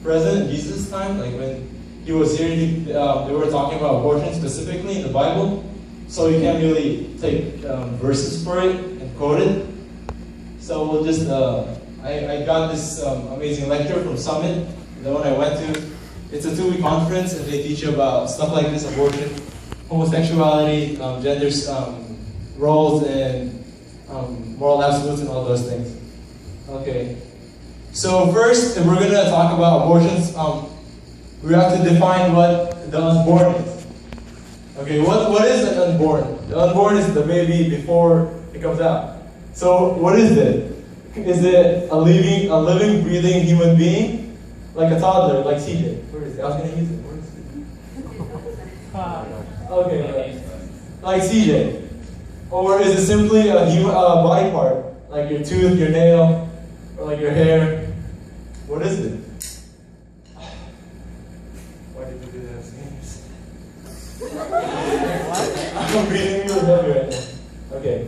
President Jesus' time, like when he was here, they were talking about abortion specifically in the Bible, so you can't really take verses for it and quote it. So we'll just, I got this amazing lecture from Summit, the one I went to. It's a 2-week conference, and they teach you about stuff like this: abortion, homosexuality, gender roles, and moral absolutes, and all those things. Okay. So first, if we're going to talk about abortions, we have to define what the unborn is. Okay, what is an unborn? The unborn is the baby before it comes out. So what is it? Is it a living, breathing human being? Like a toddler, like CJ? Where is it? I was going to use it. Where is it? Okay, like CJ. Or is it simply a human body part? Like your tooth, your nail, or like your hair? What is it? Why did we do that as games? I'm reading really heavy right now. Okay.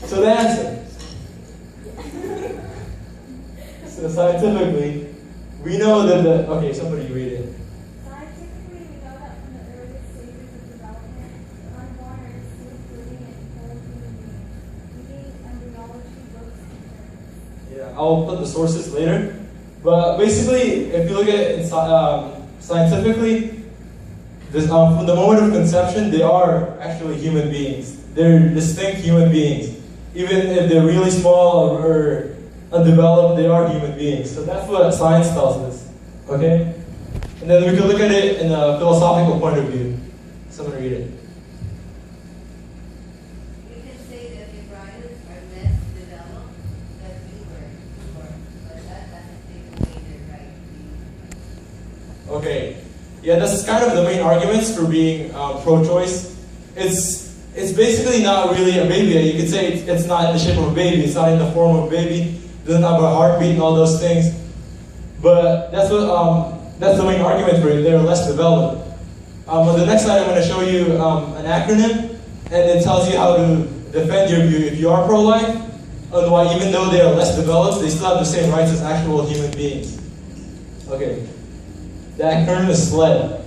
So the answer. So scientifically, we know that okay, somebody read it. Scientifically, we know that from the earliest stages of development, the unborn are distinct living and whole human beings. Reading embryology books and Yeah, I'll put the sources later. But basically, if you look at it scientifically, from the moment of conception, they are actually human beings. They're distinct human beings. Even if they're really small or undeveloped, they are human beings. So that's what science tells us. Okay? And then we can look at it in a philosophical point of view. Someone read it. You can say that embryos are less developed than we were, but that doesn't take away their right to be. Okay. Yeah, that's kind of the main arguments for being pro-choice. It's basically not really a baby. You could say it's not in the shape of a baby. It's not in the form of a baby. It doesn't have a heartbeat and all those things. But that's the main argument for it. They're less developed. On the next slide, I'm going to show you an acronym, and it tells you how to defend your view if you are pro-life, and why even though they are less developed, they still have the same rights as actual human beings. Okay. The acronym is SLED.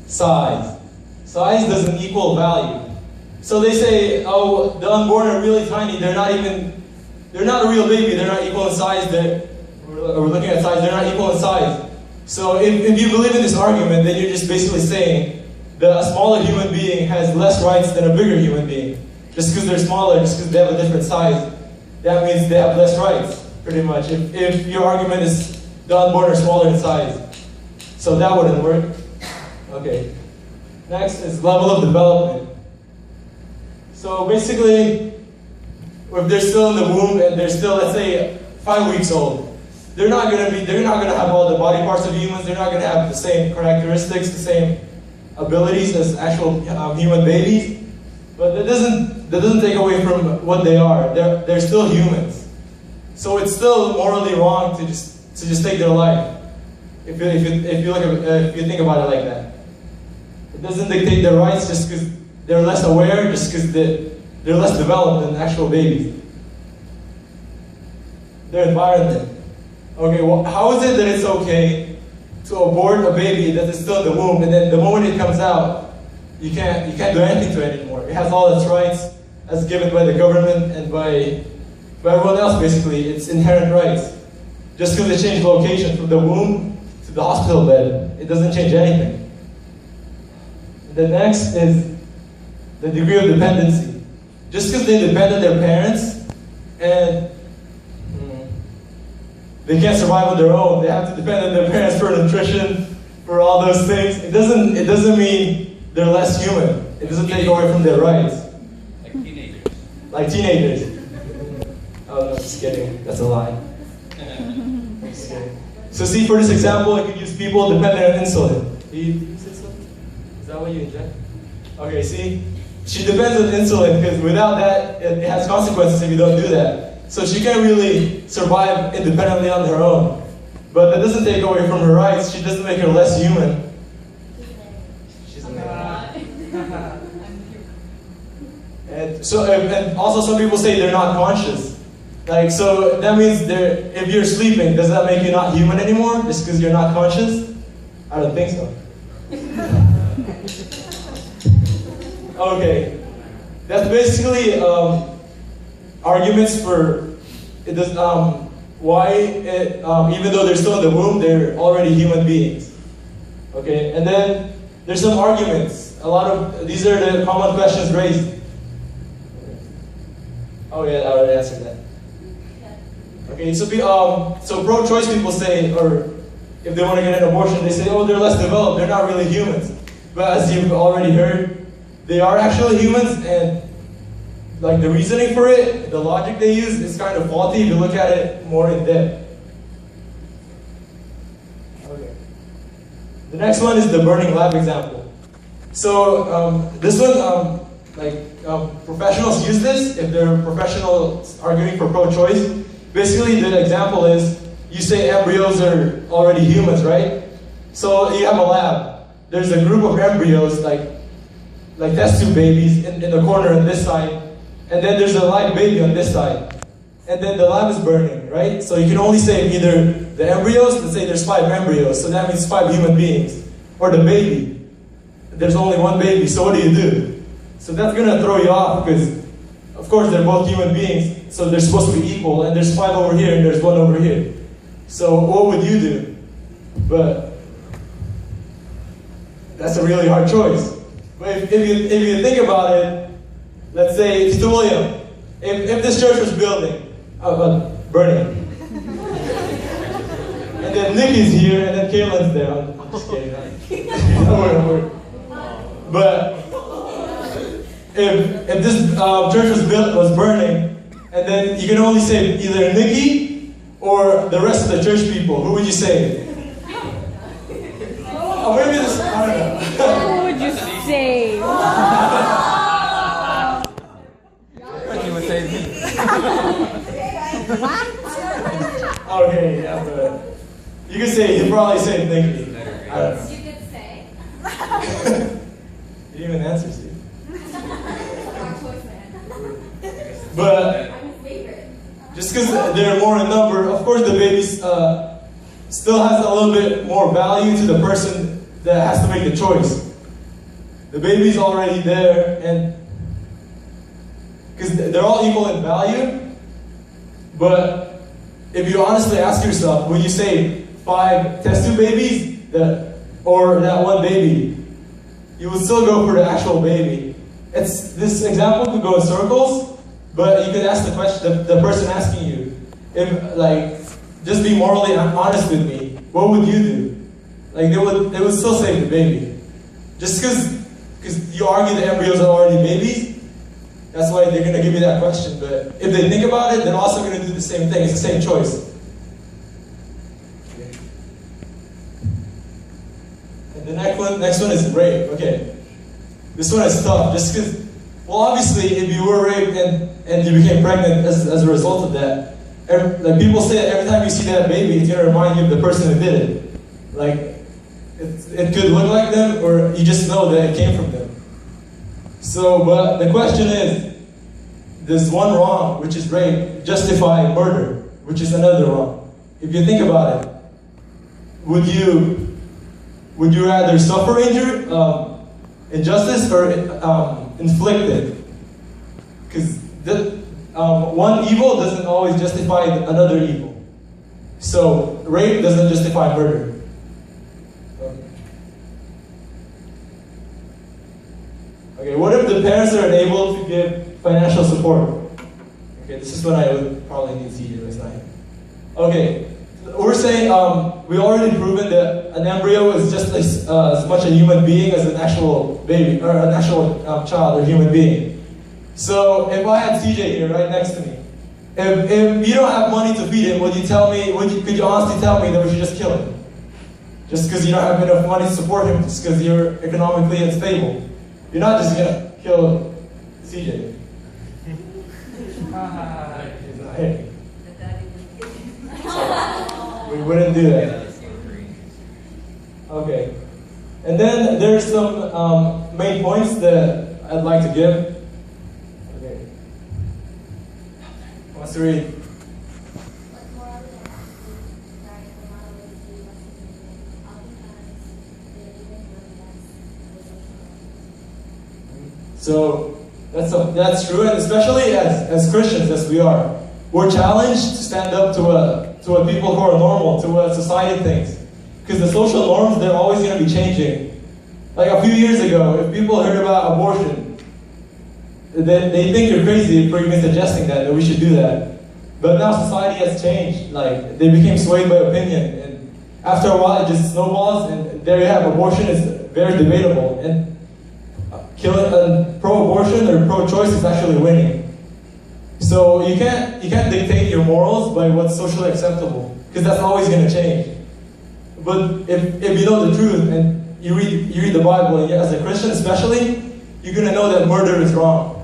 Size. Size doesn't equal value. So they say, oh, the unborn are really tiny. They're not a real baby. They're not equal in size. We're looking at size. They're not equal in size. So if you believe in this argument, then you're just basically saying that a smaller human being has less rights than a bigger human being. Just because they're smaller, just because they have a different size, that means they have less rights, pretty much. If your argument is the unborn are smaller in size. So that wouldn't work. Okay. Next is level of development. So basically, if they're still in the womb and they're still, let's say, 5 weeks old, they're not gonna have all the body parts of humans. They're not gonna have the same characteristics, the same abilities as actual human babies. But that doesn't take away from what they are. They're still humans. So it's still morally wrong to just take their life. If you think about it like that, it doesn't dictate their rights just because they're less aware, just because they're less developed than actual babies. Their environment. Okay, well, how is it that it's okay to abort a baby that is still in the womb, and then the moment it comes out, you can't do anything to it anymore? It has all its rights as given by the government and by everyone else, basically. It's inherent rights. Just because they change location from the womb to the hospital bed, it doesn't change anything. The next is the degree of dependency. Just because they depend on their parents and they can't survive on their own, they have to depend on their parents for nutrition, for all those things. It doesn't mean they're less human. It doesn't take away from their rights. Like teenagers. Like teenagers. Oh no, just kidding. That's a lie. Just kidding. So see, for this example, I could use people dependent on insulin. Do you use insulin? Is that what you inject? Okay, see? She depends on insulin because without that, it has consequences if you don't do that. So she can't really survive independently on her own. But that doesn't take away from her rights. She doesn't make her less human. She's a man. And also some people say they're not conscious. Like, so that means if you're sleeping, does that make you not human anymore? Just because you're not conscious? I don't think so. Okay. That's basically arguments for it does, why even though they're still in the womb, they're already human beings. Okay, and then there's some arguments. These are the common questions raised. Oh yeah, I already answered that. Okay, so pro-choice people say, or if they want to get an abortion, they say, oh, they're less developed, they're not really humans. But as you've already heard, they are actually humans, and like the reasoning for it, the logic they use is kind of faulty if you look at it more in depth. Okay. The next one is the burning lab example. So this one, professionals use this if they're professionals arguing for pro-choice. Basically, the example is you say embryos are already humans, right? So you have a lab. There's a group of embryos, like test tube babies in the corner on this side, and then there's a live baby on this side. And then the lab is burning, right? So you can only save either the embryos, let's say there's 5 embryos, so that means 5 human beings, or the baby. There's only 1 baby, so what do? So that's gonna throw you off because, of course, they're both human beings, so they're supposed to be equal, and there's 5 over here and there's 1 over here. So what would you do? But that's a really hard choice. But if you think about it, let's say, Mr. William, if this church was burning, and then Nikki's here, and then Kaylin's there, I'm just kidding. Don't worry. But if this church was burning, and then you can only save either Nikki or the rest of the church people, who would you save? Oh, maybe this, I don't know. Who would you save? You would save me. Okay, yeah, but you could say, you probably save Nikki. I don't know. You could say. You didn't even answer, Steve. Our choice, man. But I'm his favorite. just because they're more in number, of course the baby still has a little bit more value to the person that has to make the choice. The baby's already there, and because they're all equal in value, but if you honestly ask yourself, would you save 5 test tube babies or that 1 baby? You would still go for the actual baby. This example could go in circles, but you could ask the question, the person asking you, if just be morally honest with me, what would you do? They would still save the baby. Just because you argue the embryos are already babies, that's why they're gonna give you that question. But if they think about it, they're also gonna do the same thing. It's the same choice. And the next one is rape. Okay. This one is tough, just because, well, obviously, if you were raped and you became pregnant as a result of that, people say that every time you see that baby, it's going to remind you of the person who did it. It could look like them, or you just know that it came from them. So, but the question is, does one wrong, which is rape, justify murder, which is another wrong? If you think about it, would you rather suffer injustice or inflict it? Because one evil doesn't always justify another evil. So rape doesn't justify murder. Okay, what if the parents are unable to give financial support? Okay, this is what I would probably need to see here this night. Okay, we're saying we already proven that an embryo is just as much a human being as an actual baby, or an actual child or human being. So if I had CJ here right next to me, if you don't have money to feed him, could you honestly tell me that we should just kill him? Just because you don't have enough money to support him, just because you're economically unstable. You're not just gonna kill CJ. He's not here. We wouldn't do that. Okay. And then there's some main points that I'd like to give. Okay. Who wants to read? So that's true, and especially as Christians, as we are, we're challenged to stand up to a people who are normal, to what society thinks. Because the social norms, they're always going to be changing. Like a few years ago, if people heard about abortion, they think you're crazy for even suggesting that we should do that. But now society has changed. Like, they became swayed by opinion. And after a while, it just snowballs, and there you have abortion is very debatable. And pro-abortion or pro-choice is actually winning. So you can't dictate your morals by what's socially acceptable, because that's always going to change. But if you know the truth and you read the Bible, and as a Christian especially, you're going to know that murder is wrong.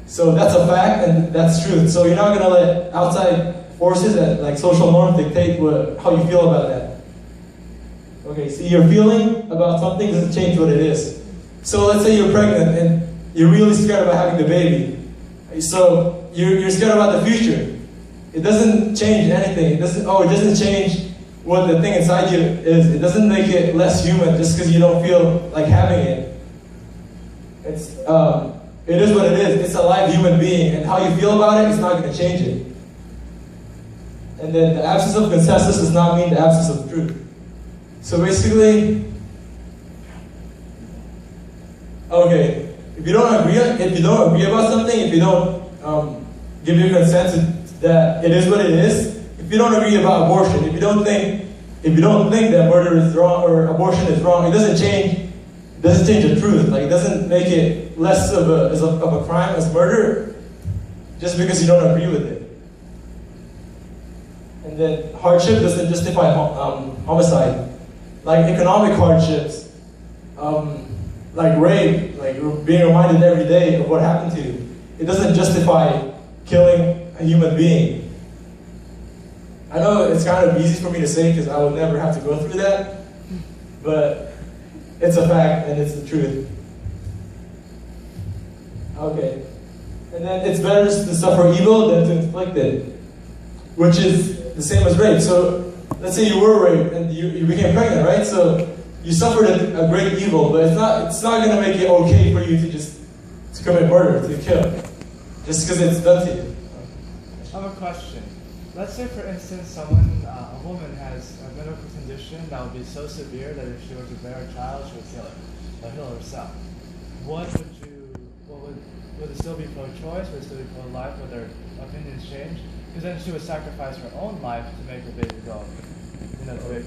So that's a fact, and that's truth. So you're not going to let outside forces and like social norms dictate how you feel about that. Okay, so your feeling about something doesn't change what it is. So let's say you're pregnant and you're really scared about having the baby. So you're scared about the future. It doesn't change anything. It doesn't change what the thing inside you is. It doesn't make it less human just because you don't feel like having it. It is what it is. It's a live human being, and how you feel about it is not going to change it. And then the absence of consensus does not mean the absence of truth. So basically, okay, if you don't agree about something, if you don't give your consent that it is what it is, if you don't agree about abortion, if you don't think that murder is wrong or abortion is wrong, it doesn't change the truth. Like, it doesn't make it less of a crime as murder just because you don't agree with it. And then hardship doesn't justify homicide. Like economic hardships, like rape, like being reminded every day of what happened to you. It doesn't justify killing a human being. I know it's kind of easy for me to say because I would never have to go through that, but it's a fact and it's the truth. Okay. And then it's better to suffer evil than to inflict it, which is the same as rape. So let's say you were raped and you became pregnant, right? So you suffered a great evil, but it's not going to make it okay for you to commit murder, to kill, just because it's done to you. I have a question. Let's say, for instance, a woman has a medical condition that would be so severe that if she were to bear a child, she would kill it, or kill herself. Would it still be pro-choice? Would it still be pro-life? Would their opinions change? Because then she would sacrifice her own life to make the baby go. Right?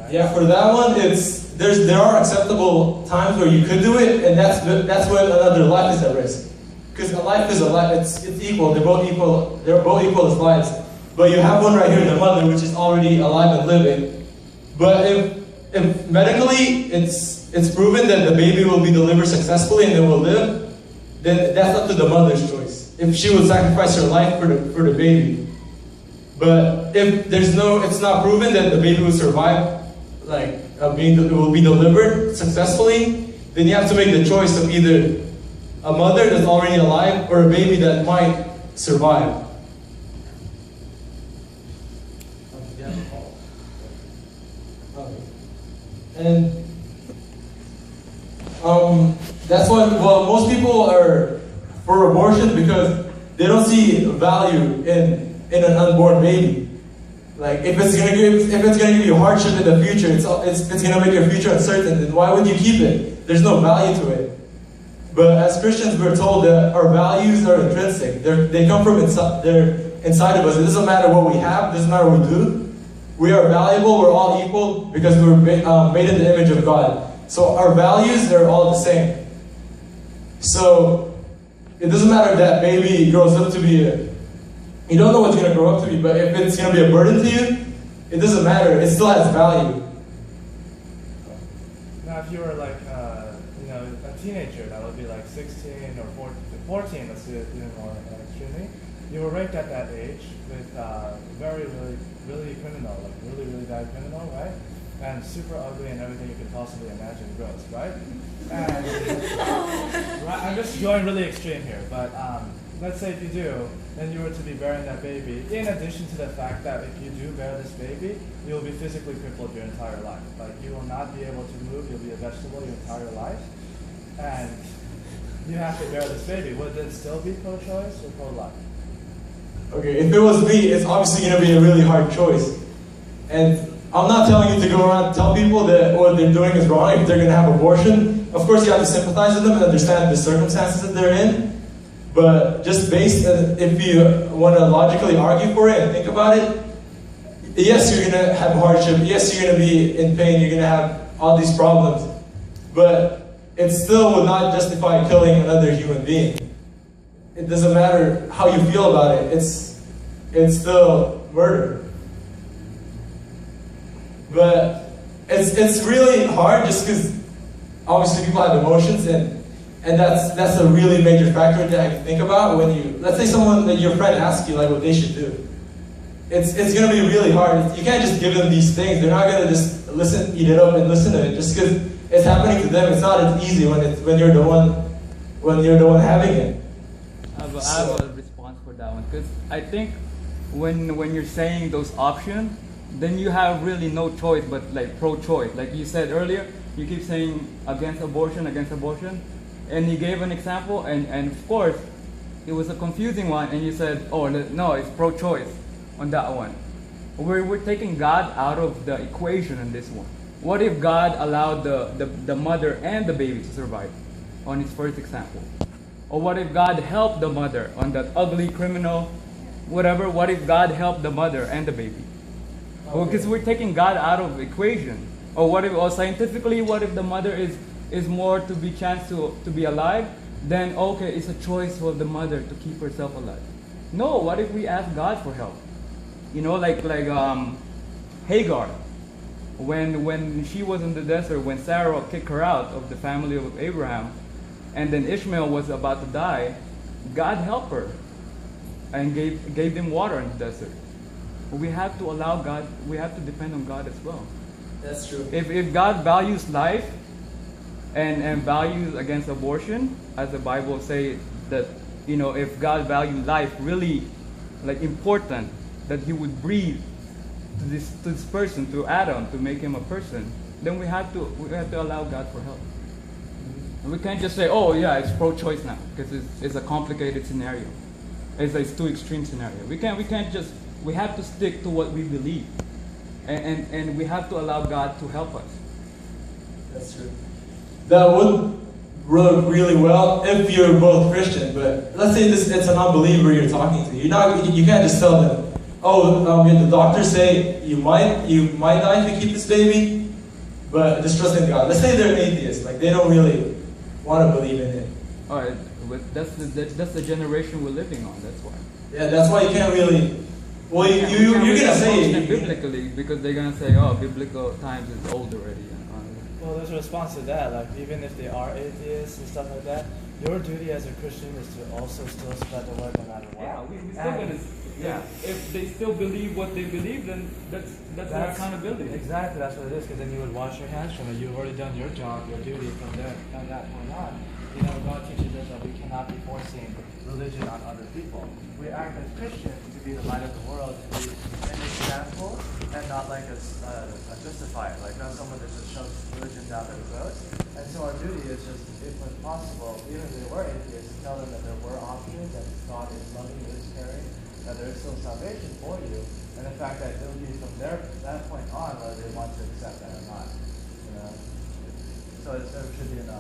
Yeah, for that one, there are acceptable times where you could do it, and that's when another life is at risk. Because a life is a life. It's equal. They're both equal. They're both equal as lives. But you have one right here, the mother, which is already alive and living. But if medically it's proven that the baby will be delivered successfully and it will live, then that's up to the mother's choice. If she would sacrifice her life for the baby. But if it's not proven that the baby will survive, it will be delivered successfully, then you have to make the choice of either a mother that's already alive or a baby that might survive. And that's why, most people are for abortion because they don't see value in an unborn baby. Like, if it's gonna give you hardship in the future, it's gonna make your future uncertain, then why would you keep it? There's no value to it. But as Christians, we're told that our values are intrinsic. They come from they're inside of us. It doesn't matter what we have, it doesn't matter what we do. We are valuable, we're all equal because we were made in the image of God. So our values, they're all the same. So it doesn't matter if that baby grows up to be you don't know what's going to grow up to be, but if it's going to be a burden to you, it doesn't matter. It still has value. Now, if you were like, a teenager, that would be like 16 or 14, let's do it even more extremely. You were raped at that age with really criminal, like really bad criminal, right? And super ugly and everything you could possibly imagine, gross, right? And right, I'm just going really extreme here, but let's say if you do, then you were to be bearing that baby, in addition to the fact that if you do bear this baby, you'll be physically crippled your entire life. Like, you will not be able to move, you'll be a vegetable your entire life. And you have to bear this baby, would it still be pro-choice or pro-life? Okay, if it was me, it's obviously going to be a really hard choice. And I'm not telling you to go around and tell people that what they're doing is wrong if they're going to have abortion. Of course, you have to sympathize with them and understand the circumstances that they're in. But just based, if you want to logically argue for it and think about it, yes, you're going to have hardship. Yes, you're going to be in pain. You're going to have all these problems. But it still would not justify killing another human being. It doesn't matter how you feel about it. It's still murder. But it's really hard just because obviously people have emotions and that's a really major factor that I can think about when you, let's say someone that your friend asks you like what they should do. It's going to be really hard. You can't just give them these things. They're not going to just listen, eat it up and listen to it just because it's happening to them. It's not as easy when you're the one having it. I have a response for that one because I think when you're saying those options, then you have really no choice but like pro-choice. Like you said earlier, you keep saying against abortion, and you gave an example, and of course, it was a confusing one, and you said, oh no, it's pro-choice on that one. We're taking God out of the equation in this one. What if God allowed the mother and the baby to survive on his first example? Or what if God helped the mother on that ugly criminal, whatever? What if God helped the mother and the baby? Well, because we're taking God out of the equation. Or what if, or scientifically, what if the mother is more to be chance to be alive? Then okay, it's a choice for the mother to keep herself alive. No, what if we ask God for help? You know, like Hagar, when she was in the desert, when Sarah kicked her out of the family of Abraham, and then Ishmael was about to die, God helped her and gave them water in the desert. We have to allow God, we have to depend on God as well. That's true. If God values life and values against abortion, as the Bible says that, you know, if God valued life really like important, that he would breathe to this person, to Adam, to make him a person, then we have to allow God for help. And we can't just say, oh yeah, it's pro-choice now, because it's a complicated scenario. It's too extreme scenario. We have to stick to what we believe. And we have to allow God to help us. That's true. That would work really well if you're both Christian, but let's say it's an unbeliever you're talking to. You can't just tell them, oh, the doctors say you might die if you keep this baby, but just trust in God. Let's say they're atheists, like they don't really want to believe in it. All right, but that's the generation we're living on. That's why. Yeah, that's why you can't really. Well, you're gonna say it biblically because they're gonna say, oh, biblical times is old already. Well, there's a response to that. Like, even if they are atheists and stuff like that, your duty as a Christian is to also still spread the word no matter what. Yeah, we still gonna. Yeah, if they still believe what they believe, then that's our accountability. Exactly, that's what it is. Because then you would wash your hands from it. You've already done your job, your duty from that point on. You know, God teaches us that we cannot be forcing religion on other people. We act as Christians to be the light of the world, to be an example, and not like a justifier, like not someone that just shoves religion down their throats. And so our duty is just, if it's possible, even if they were atheists, to tell them that there were options, that God is loving, is caring, that there is still salvation for you, and the fact that it will be from that point on whether they want to accept that or not. You know? So there should be an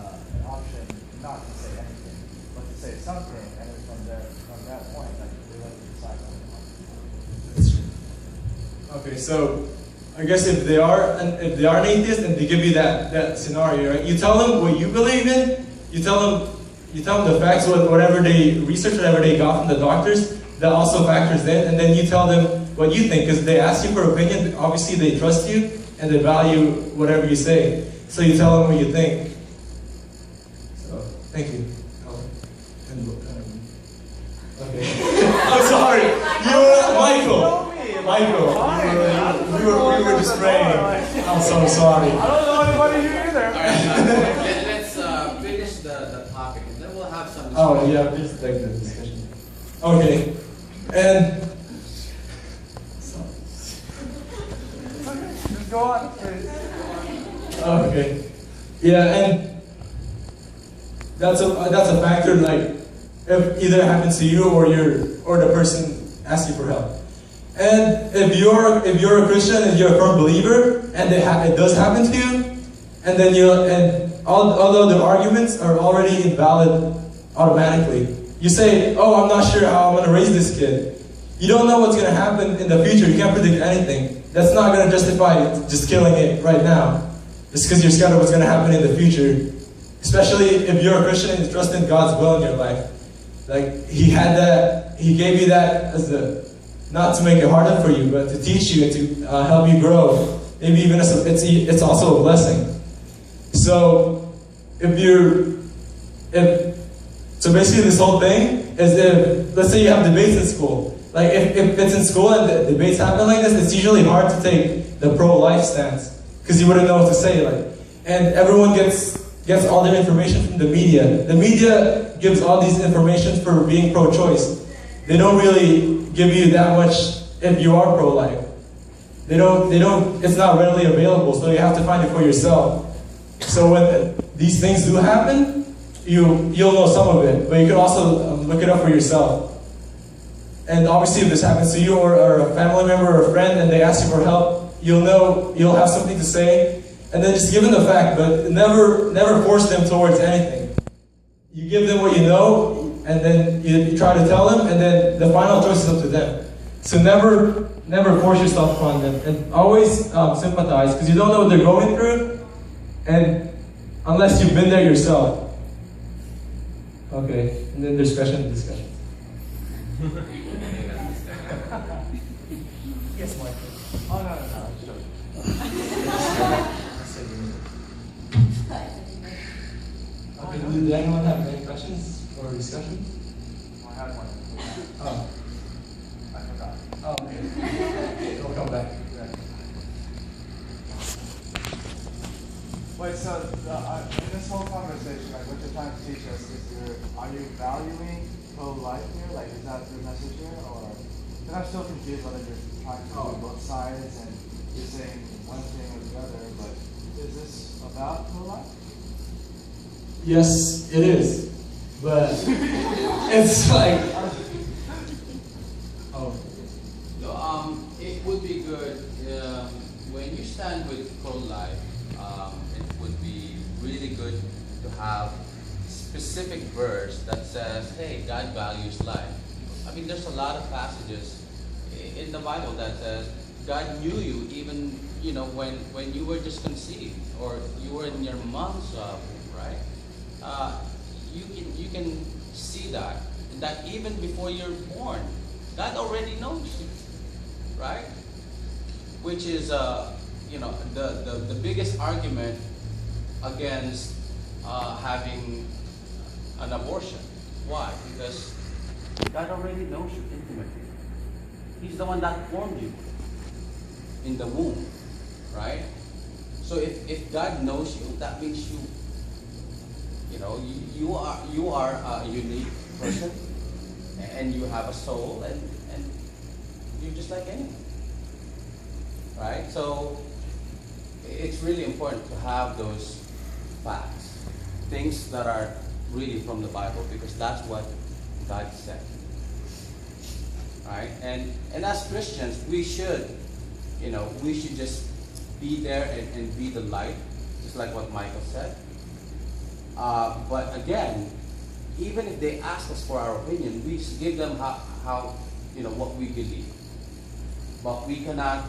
option not to say anything, but to say something, and then from that point, like they want to decide what they want. That's true. Okay, so I guess if they are an atheist and they give you that scenario, right? You tell them what you believe in. You tell them the facts, whatever they research, whatever they got from the doctors. That also factors in, and then you tell them what you think, because they ask you for opinion. Obviously, they trust you and they value whatever you say. So you tell them what you think. So thank you. Okay. I'm sorry. You were Michael. We were just praying. I'm so sorry. I don't know anybody here either. Let's finish the topic, and then we'll have some discussion. Oh yeah, just like the discussion. Okay, and Just go on, please. okay, yeah, and that's a factor. Like if either it happens to you or the person asks you for help. And if you're a Christian and you're a firm believer and it does happen to you, and then all the other arguments are already invalid automatically. You say, oh, I'm not sure how I'm going to raise this kid. You don't know what's going to happen in the future. You can't predict anything. That's not going to justify just killing it right now. Just because you're scared of what's going to happen in the future. Especially if you're a Christian and you trust in God's will in your life. Like, He gave you that not to make it harder for you, but to teach you and to help you grow. Maybe even it's also a blessing. So, so basically this whole thing is if, let's say you have debates in school. Like if it's in school and the debates happen like this, it's usually hard to take the pro-life stance. Because you wouldn't know what to say. And everyone gets all their information from the media. The media gives all these information for being pro-choice. They don't really give you that much if you are pro-life. It's not readily available, so you have to find it for yourself. So when these things do happen, you'll know some of it, but you can also look it up for yourself. And obviously if this happens to you or a family member or a friend and they ask you for help, you'll have something to say, and then just give them the fact, but never force them towards anything. You give them what you know, and then you try to tell them, and then the final choice is up to them. So never force yourself upon them, and always sympathize, because you don't know what they're going through, and unless you've been there yourself. Okay, and then there's question and discussion. Yes, Michael. Oh, no, sure. Okay, did anyone have any questions or discussion? I had one. Oh. I forgot. Oh, okay. We'll come back. Wait, so in this whole conversation, like what you're trying to teach us is are you valuing pro-life here? Like, is that the message here? Or, then I'm still confused whether you're trying to do both sides and you're saying one thing or the other, but is this about pro-life? Yes, it is. But it's like, oh. No, it would be good when you stand with pro-life. It would be really good to have specific verse that says, "Hey, God values life." I mean, there's a lot of passages in the Bible that says God knew you even when you were just conceived or you were in your mom's womb, right? You can see that even before you're born, God already knows you, right? Which is the biggest argument against having an abortion. Why? Because God already knows you intimately. He's the one that formed you in the womb, right? So if God knows you, that means you are a unique person, and you have a soul, and you're just like anyone, right? So it's really important to have those facts, things that are really from the Bible, because that's what God said, right? And as Christians, we should just be there and be the light, just like what Michael said. But again, even if they ask us for our opinion, we just give them how what we believe. But we cannot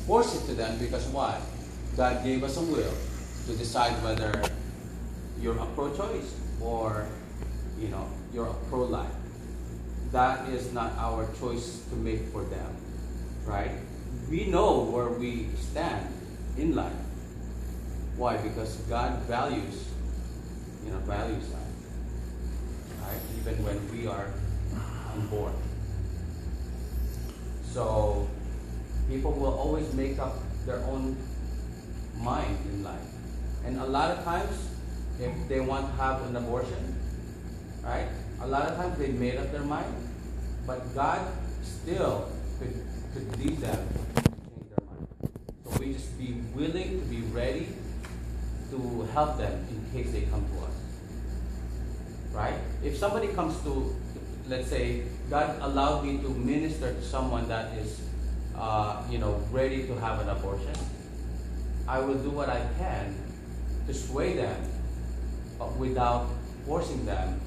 force it to them, because why? God gave us a will to decide whether you're a pro-choice or you're a pro-life. That is not our choice to make for them, right? We know where we stand in life. Why? Because God values life, right? Even when we are unborn. So people will always make up their own mind in life. And a lot of times, if they want to have an abortion, right? A lot of times they made up their mind, but God still could lead them to change their mind. So we just be willing to be ready to help them in case they come to us. right? If somebody comes to, let's say, God allowed me to minister to someone that is, ready to have an abortion, I will do what I can to sway them, but without forcing them.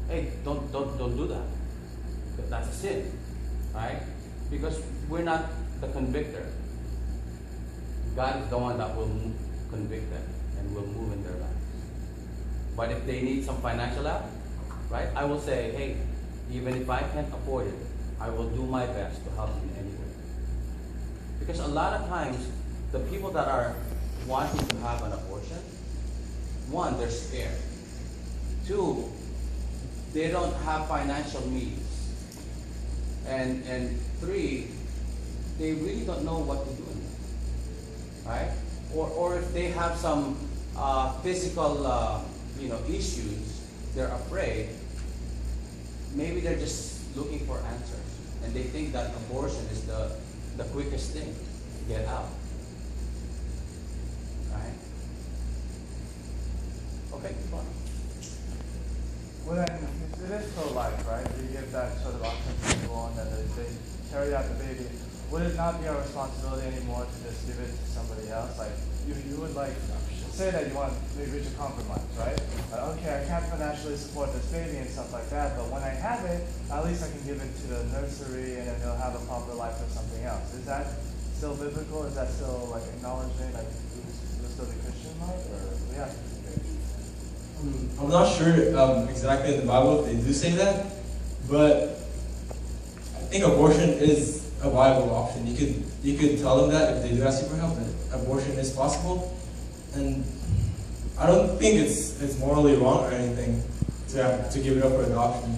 Hey, don't do that. That's a sin, right? Because we're not the convictor. God is the one that will convict them and will move in their lives. But if they need some financial help, right, I will say, hey, even if I can't afford it, I will do my best to help in any way. Because a lot of times, the people that are wanting to have an abortion, one, they're scared. Two, they don't have financial means. And three, they really don't know what to do in it, right? Or if they have some physical, issues, they're afraid. Maybe they're just looking for answers, and they think that abortion is the quickest thing to get out, right? Okay, go on. Well, then, it is pro-life, right? You give that sort of option to people, and then they carry out the baby. Would it not be our responsibility anymore to just give it to somebody else? Like, you would like, say that you want to reach a compromise, right? Like, okay, I can't financially support this baby and stuff like that, but when I have it, at least I can give it to the nursery and then they'll have a proper life or something else. Is that still biblical? Is that still like acknowledging like we're still the Christian life, or we have to debate? I'm not sure exactly in the Bible if they do say that, but I think abortion is a viable option. You could tell them that if they do ask you for help, that abortion is possible, and I don't think it's morally wrong or anything to give it up for adoption.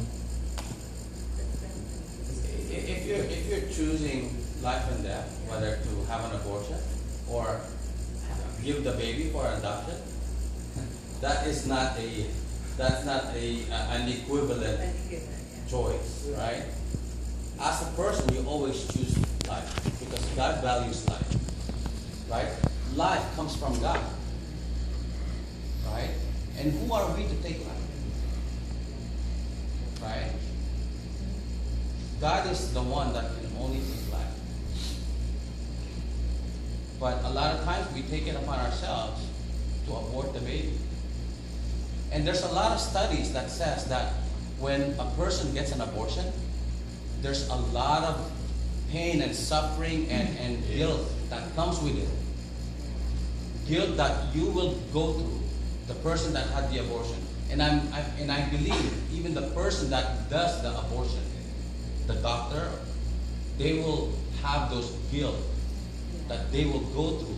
If you're choosing life and death, whether to have an abortion or give the baby for adoption, that's not an equivalent choice, right? As a person, you always choose life because God values life, right? Life comes from God, right? And who are we to take life, right? God is the one that can only take life. But a lot of times we take it upon ourselves to abort the baby. And there's a lot of studies that says that when a person gets an abortion, there's a lot of pain and suffering and guilt that comes with it. Guilt that you will go through, the person that had the abortion. And I believe even the person that does the abortion, the doctor, they will have those guilt that they will go through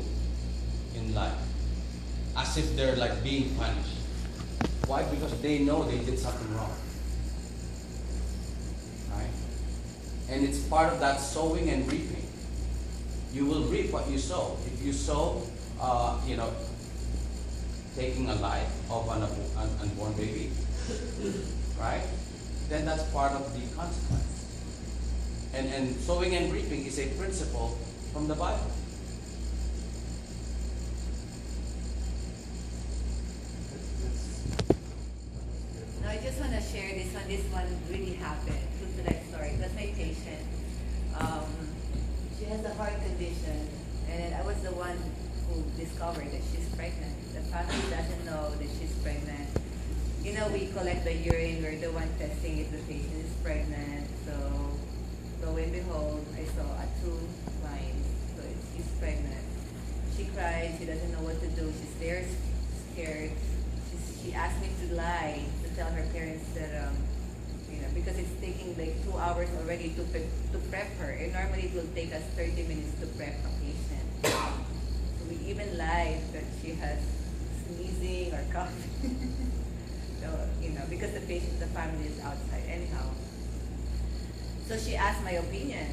in life, as if they're like being punished. Why? Because they know they did something wrong. Right? And it's part of that sowing and reaping. You will reap what you sow. If you sow, taking a life of an unborn baby, right? Then that's part of the consequence. And sowing and reaping is a principle from the Bible. No, I just want to share this one. This one really happened. True to life story. It was my patient. She has a heart condition, and I was the one who discovered that she's pregnant. The family doesn't know that she's pregnant. You know, we collect the urine. We're the one testing if the patient is pregnant. So, lo and behold, I saw a 2 lines. So she's pregnant. She cries. She doesn't know what to do. She's there scared. She asked me to lie, to tell her parents that, because it's taking like 2 hours already to prep her. And normally it will take us 30 minutes to prep a patient. So we even lied that she has sneezing or coughing. So, because the family is outside anyhow. So she asked my opinion.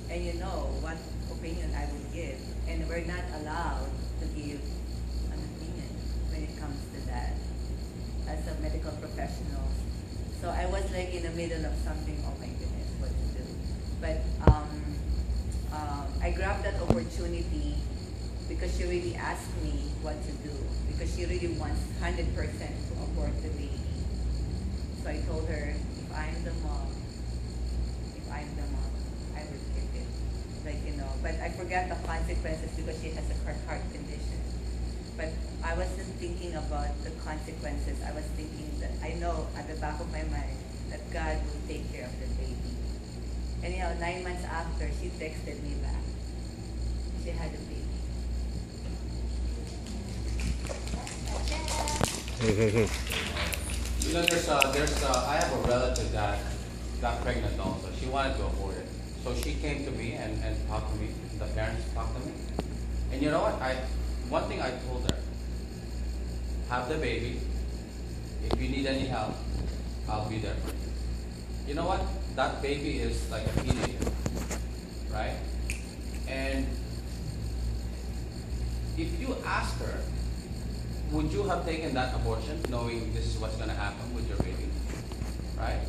And you know what opinion I would give. And we're not allowed to give an opinion when it comes to that as a medical professional. So I was like in the middle of something, oh my goodness, what to do. But I grabbed that opportunity because she really asked me what to do. Because she really wants 100% to abort the baby. So I told her, if I'm the mom, I will keep it. But I forgot the consequences because she has a heart condition. But I wasn't thinking about the consequences. I was thinking that I know at the back of my mind that God will take care of the baby. Anyhow, 9 months after, she texted me back. She had a baby. I have a relative that got pregnant also. She wanted to abort it. So she came to me and talked to me. The parents talked to me. And you know what? One thing I told her, have the baby. If you need any help, I'll be there for you. You know what? That baby is like a teenager, right? And if you ask her, would you have taken that abortion knowing this is what's going to happen with your baby? Right?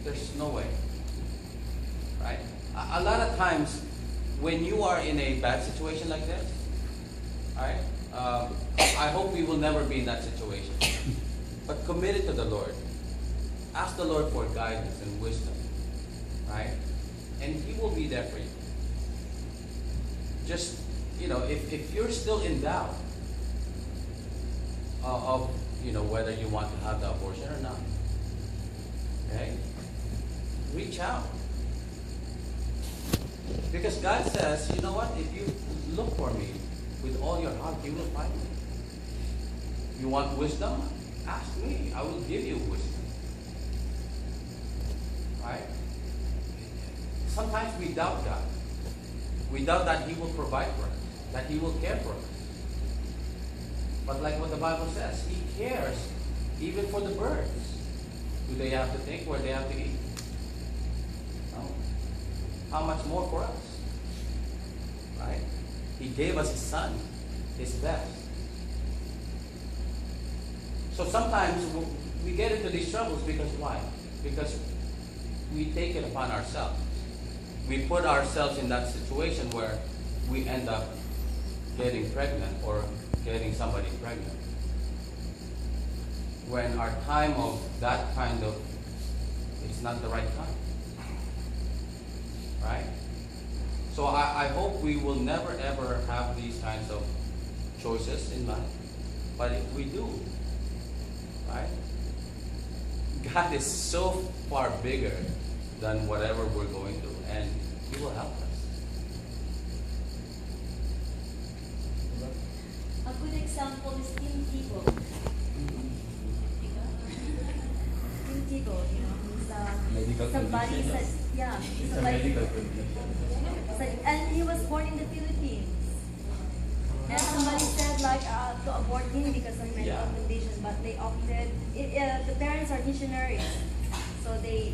There's no way. Right? A lot of times, when you are in a bad situation like this, right? I hope we will never be in that situation. But commit it to the Lord. Ask the Lord for guidance and wisdom. Right? And He will be there for you. Just, if you're still in doubt of whether you want to have the abortion or not, okay? Reach out. Because God says, you know what? If you look for me with all your heart, you will find me. You want wisdom? Ask me. I will give you wisdom. Right? Sometimes we doubt God. We doubt that He will provide for us, that He will care for us. But like what the Bible says, He cares even for the birds. Do they have to think where they have to eat? No. How much more for us? Right? He gave us His Son, His best. So sometimes we get into these troubles because why? Because we take it upon ourselves. We put ourselves in that situation where we end up getting pregnant or getting somebody pregnant. When our time of that kind of, it's not the right time. Right? So I hope we will never ever have these kinds of choices in life. But if we do, right? God is so far bigger than whatever we're going through, and He will help us. A good example is Tim Tebow. Tim Tebow, he's somebody said, yeah, somebody, and he was born in the Philippines. And somebody said to abort him because of medical condition, but they opted. The parents are missionaries, so they